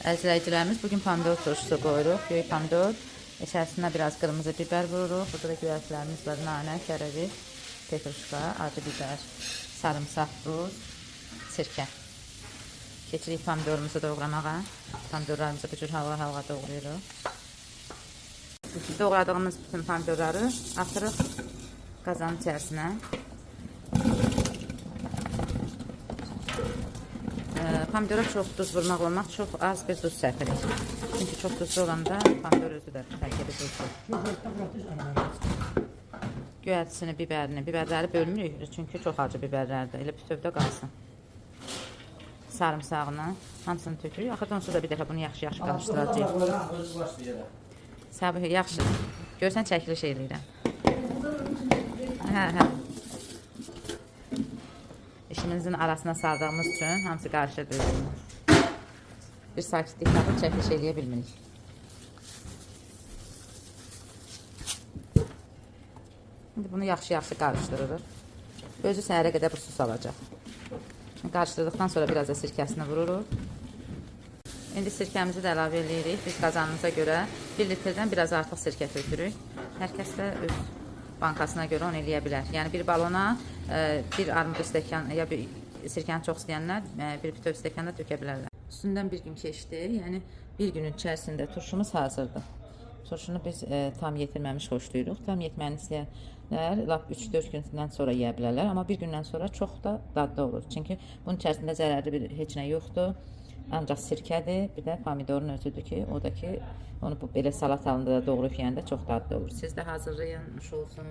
Əzizləyicilərimiz, bugün pomidor turşusu qoyuruq. Göy pomidor, içərisinə biraz qırmızı biber vururuq. Burada da göyərtilərimiz var, nanə, kərəviz, petruşka, acı biber, sarımsaq, duz, sirkə. Keçirik pomidorumuzu doğramağa. Pomidorlarımızı bu cür halqa-halqa doğrayırıq. Doğradığımız bütün pomidorları atırıq qazanın içərisinə. Pomidora çox duz vurmaq olmaq, çox az bir duz səpirik. Çünki çox duzlu olanda pomidor özü də tərkəbi duzdur. Göyərtisini, biberləri bölmürük, çünki çox acı biberlərdir. Elə bütövdə qalsın. Sarımsağını, hamısını tökürük. Axırdan sonra bir dəfə bunu yaxşı-yaxşı qarışdıracağıq. Səbih, yaxşı. Görsən çəkiliş eləyirəm. Hə. İşimizin arasına saldığımız üçün hamısı qarışır. Bir sakitlik tapıb çəkiliş eləyə bilmirik. İndi bunu yaxşı-yaxşı qarışdırırıq. Özü səhərə qədər bu sus alacaq. Qarışdırdıqdan sonra biraz da sirkəsini vururuq. İndi sirkəmizi də əlavə edirik. Biz qazanımıza görə 1 litrdən biraz artıq sirkə tökürük. Hər kəs də öz bankasına görə onu eləyə bilər. Yəni bir balona bir armud stəkan ya bir sirkəni çox istəyənlər bir bütöv stəkan da tökə bilərlər. Üstündən bir gün keçdi. Yəni bir günün içərisində turşumuz hazırdır. Turşunu biz tam yetirməmiş xoşlayırıq. Tam yetməni istəyənlər lap 3-4 gündən sonra yeyə bilərlər. Amma bir gündən sonra çox da dadlı olur. Çünki bunun içərisində zərərli bir heç nə yoxdur. Ancaq sirkədir, bir də pomidorun özüdür ki, o da ki, onu belə salat halında da doğrayıb yeyəndə çox dadlı olur. Siz də hazırlayın, nuş olsun.